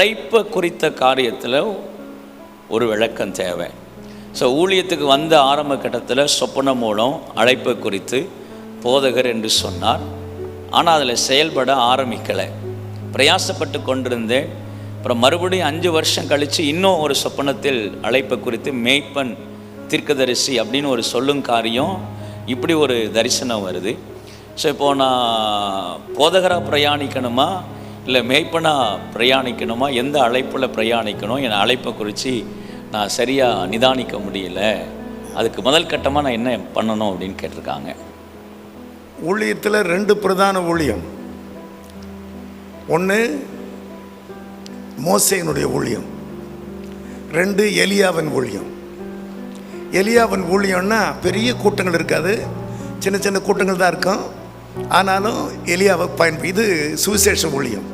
அழைப்பை குறித்த காரியத்தில் ஒரு விளக்கம் தேவை. ஸோ ஊழியத்துக்கு வந்த ஆரம்ப கட்டத்தில் சொப்பனம் மூலம் அழைப்பை குறித்து போதகர் என்று சொன்னார். ஆனால் அதில் செயல்பட ஆரம்பிக்கலை, பிரயாசப்பட்டு கொண்டிருந்தேன். அப்புறம் மறுபடியும் 5 வருஷம் கழித்து இன்னும் ஒரு சொப்பனத்தில் அழைப்பை குறித்து மேய்ப்பன் தீர்க்கதரிசி அப்படின்னு ஒரு சொல்லும் காரியம், இப்படி ஒரு தரிசனம் வருது. ஸோ இப்போது நான் போதகராக பிரயாணிக்கணுமா இல்லை மேய்ப்பனாக பிரயாணிக்கணுமா, எந்த அழைப்பில் பிரயாணிக்கணும், என் அழைப்பை குறித்து நான் சரியாக நிதானிக்க முடியல, அதுக்கு முதல் கட்டமாக நான் என்ன பண்ணணும் அப்படின்னு கேட்டிருக்காங்க. ஊழியத்தில் 2 பிரதான ஊழியம். ஒன்று மோசேயினுடைய ஊழியம், 2 எலியாவின் ஊழியம். எலியாவின் ஊழியம்னா பெரிய கூட்டங்கள் இருக்காது, சின்ன சின்ன கூட்டங்கள் தான் இருக்கும். ஆனாலும் எலியாவை இது சுவிசேஷ ஊழியம்.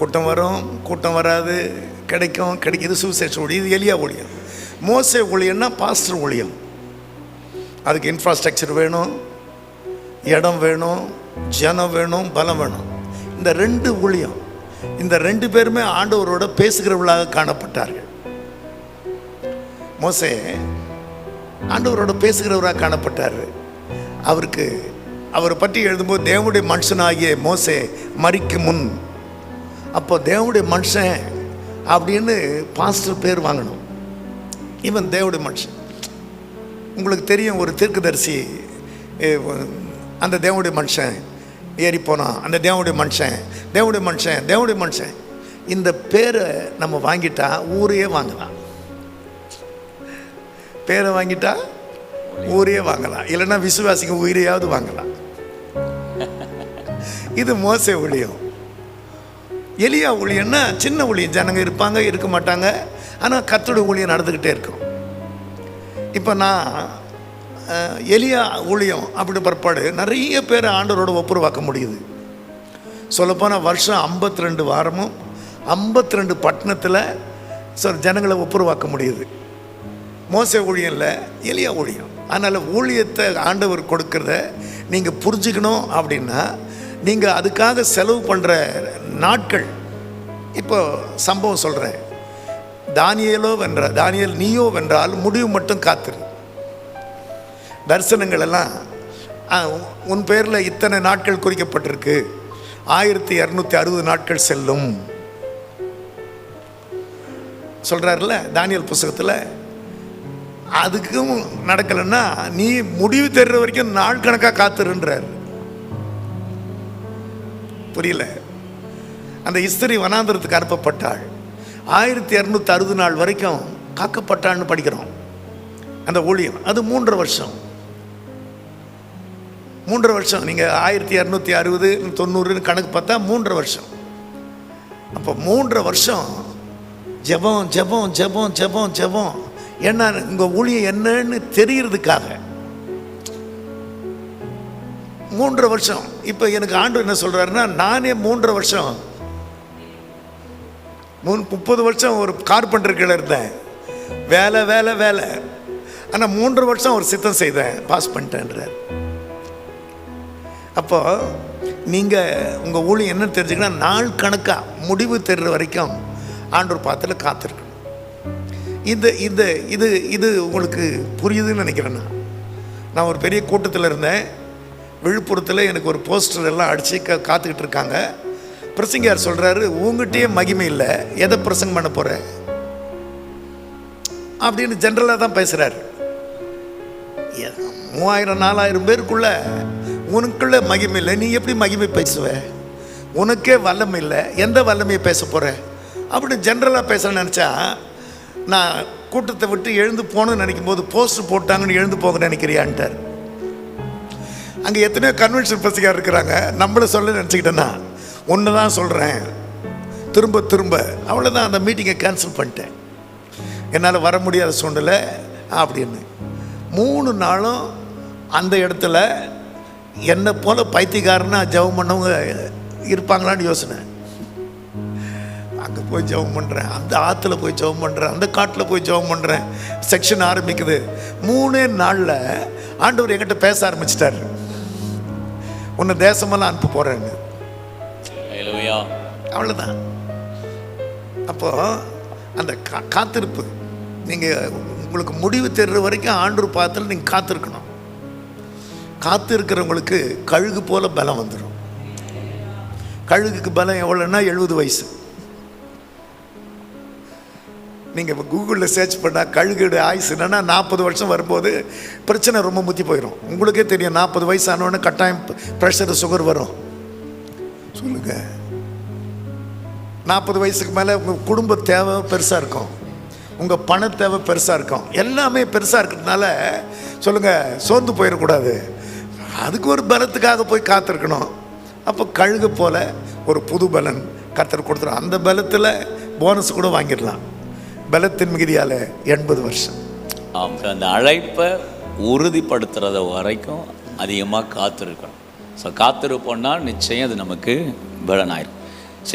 கூட்டம் வரும், கூட்டம் வராது, கிடைக்கும், இது சுவிசேஷ ஊழியம். இது எலியா ஊழியம். மோசே ஊழியம்னா பாஸ்டர் ஊழியம். அதுக்கு இன்ஃப்ராஸ்ட்ரக்சர் வேணும், இடம் வேணும், ஜனம் வேணும், பலம் வேணும். இந்த 2 ஊழியம், இந்த 2 பேருமே ஆண்டவரோட பேசுகிறவர்களாக காணப்பட்டார்கள். மோசே ஆண்டவரோட பேசுகிறவராக காணப்பட்டார். அவரை பற்றி எழுதும்போது தேவனுடைய மனுஷனாகிய மோசே மரிக்கு முன், அப்போ தேவனுடைய மனுஷன் அப்படின்னு பாஸ்டர் பேர் வாங்கணும். இவன் தேவனுடைய மனுஷன். உங்களுக்கு தெரியும், ஒரு தீர்க்கதரிசி அந்த தேவனுடைய மனுஷன் ஏறி போனான், அந்த தேவனுடைய மனுஷன், தேவனுடைய மனுஷன், தேவனுடைய மனுஷன். இந்த பேரை நம்ம வாங்கிட்டா ஊரையே வாங்கலாம். பேரை வாங்கிட்டா ஊரையே வாங்கலாம், இல்லைன்னா விசுவாசிங்க உயிரையாவது வாங்கலாம். இது மோசே ஊழியம். எலியா ஊழியம்னா சின்ன ஊழியம், ஜனங்க இருப்பாங்க, இருக்க மாட்டாங்க, ஆனால் கர்த்தருடைய ஊழியம் நடந்துக்கிட்டே இருக்கும். இப்போ நான் எலியா ஊழியம் அப்படி பிற்பாடு நிறைய பேர் ஆண்டவரோட ஒப்புரவாக்க முடியுது. சொல்லப்போனால் வருஷம் 52 வாரமும் 52 பட்டணத்தில் ஜனங்களை ஒப்புரவாக்க முடியுது. மோசே ஊழியம் இல்லை, எலியா ஊழியம். அதனால் ஊழியத்தை ஆண்டவர் கொடுக்கறத நீங்கள் புரிஞ்சுக்கணும் அப்படின்னா நீங்கள் அதுக்காக செலவு பண்ணுற நாட்கள். இப்போ சம்பவம் சொல்கிறேன். தானியேல் நீயோ வென்றால் முடிவு மட்டும் காத்துரு. தரிசனங்கள் எல்லாம் உன் பேரில் இத்தனை நாட்கள் குறிக்கப்பட்டிருக்கு, 1260 நாட்கள் செல்லும் சொல்கிறார்ல தானியேல் புஸ்தகத்தில். அதுக்கும் நடக்கலைன்னா நீ முடிவு தெரிகிற வரைக்கும் நாள் கணக்காக காத்துருன்றார். புரியல? அந்த இஸ்திரி வனாந்திரத்துக்கு அனுப்பப்பட்டாள், 1260 நாள் வரைக்கும் காக்கப்பட்டாள்னு படிக்கிறோம். அந்த ஊழியம் அது 3.5 வருஷம். 3.5 வருஷம். நீங்கள் 1260 90 கணக்கு பார்த்தா 3.5 வருஷம். அப்போ 3.5 வருஷம் ஜெபம் ஜெபம் ஜெபம் ஜெபம் ஜெபம். ஏன்னா உங்கள் ஊழியம் என்னன்னு தெரியறதுக்காக 3.5 வருஷம். இப்போ எனக்கு ஆண்டவர் என்ன சொல்கிறாருன்னா, நானே 3.5 வருஷம் 30 வருஷம் ஒரு கார்பெண்டர் கீழே இருந்தேன், வேலை வேலை வேலை. ஆனால் 3.5 வருஷம் ஒரு சித்தம் செய்தேன், பாஸ் பண்ணிட்டேன்றார். அப்போ நீங்கள் உங்கள் ஊழியம் என்னன்னு தெரிஞ்சுக்கன்னா, நாள் கணக்காக முடிவு தெரிகிற வரைக்கும் ஆண்டவர் பாத்தில் காத்திருக்கணும். இது உங்களுக்கு புரியுதுன்னு நினைக்கிறேன்னா. நான் ஒரு பெரிய கூட்டத்தில் இருந்தேன் விழுப்புரத்தில். எனக்கு ஒரு போஸ்டர் எல்லாம் அடித்து காத்துக்கிட்டு இருக்காங்க. பிரசங்கியார் சொல்கிறாரு, உங்ககிட்டயே மகிமை இல்லை, எதை பிரசங்கம் பண்ண போகிற அப்படின்னு ஜென்ரலாக தான் பேசுகிறாரு. 3000-4000 பேருக்குள்ள உனக்குள்ள மகிமை இல்லை, நீ எப்படி மகிமை பேசுவ? உனக்கே வல்லமை இல்லை, எந்த வல்லமையை பேச போகிற அப்படின்னு ஜென்ரலாக பேசணும்னு நினச்சா, நான் கூட்டத்தை விட்டு எழுந்து போகணும்னு நினைக்கும் போது போஸ்டர் போட்டாங்கன்னு எழுந்து போக நினைக்கிறியான்ட்டார். அங்கே எத்தனையோ கன்வென்ஷன் பிரசங்கியார் இருக்கிறாங்க. நம்மளை சொல்ல நினச்சிக்கிட்டேன்னா ஒன்று தான் சொல்கிறேன், திரும்ப திரும்ப. அவ்வளோதான், அந்த மீட்டிங்கை கேன்சல் பண்ணிட்டேன், என்னால் வர முடியாத சூழ்நிலை அப்படின்னு. 3 நாளும் அந்த இடத்துல என்னை போல பைத்தியக்காரனா ஜெபம் பண்ணவங்க இருப்பாங்களான்னு யோசனை. அங்கே போய் ஜெபம் பண்ணுறேன், அந்த ஆற்றுல போய் ஜெபம் பண்ணுறேன், அந்த காட்டில் போய் ஜெபம் பண்ணுறேன். செக்ஷன் ஆரம்பிக்குது. 3 நாளில் ஆண்டவர் என்கிட்ட பேச ஆரம்பிச்சிட்டாரு, உன்னை தேசமெல்லாம் அனுப்ப போகிறேன்னு. அவ்வளோதான். அப்போது அந்த காத்திருப்பு, நீங்கள் உங்களுக்கு முடிவு தெரிகிற வரைக்கும் ஆண்டவர் பாத்தில் நீங்கள் காத்திருக்கணும். காத்து இருக்கிறவங்களுக்கு கழுகு போல பலம் வந்துடும். கழுகுக்கு பலம் எவ்வளோன்னா 70 வயசு. நீங்கள் இப்போ கூகுளில் சர்ச் பண்ணால் கழுகுடைய ஆயுசு என்னென்னா 40 வருஷம் வரும்போது பிரச்சனை ரொம்ப முத்தி போயிடும். உங்களுக்கே தெரியும், 40 வயசு ஆனவொடனே கட்டாயம் ப்ரெஷர், சுகர் வரும். சொல்லுங்கள், 40 வயசுக்கு மேலே உங்கள் குடும்ப தேவை பெருசாக இருக்கும், உங்கள் பண தேவை பெருசாக இருக்கும், எல்லாமே பெருசாக இருக்கிறதுனால சொல்லுங்கள் சோர்ந்து போயிடக்கூடாது. அதுக்கு ஒரு பலத்துக்காக போய் காத்திருக்கணும். அப்போ கழுகு போல் ஒரு புது பலன் கர்த்தர் கொடுத்துரும். அந்த பலத்தில் போனஸ் கூட வாங்கிடலாம். பலத்தின் மிகுதியால் 80 வருஷம். அந்த அழைப்பை உறுதிப்படுத்துறத வரைக்கும் அதிகமாக காத்திருக்கணும். ஸோ காத்திருப்போம்னா நிச்சயம் அது நமக்கு பலனாயிருக்கும்.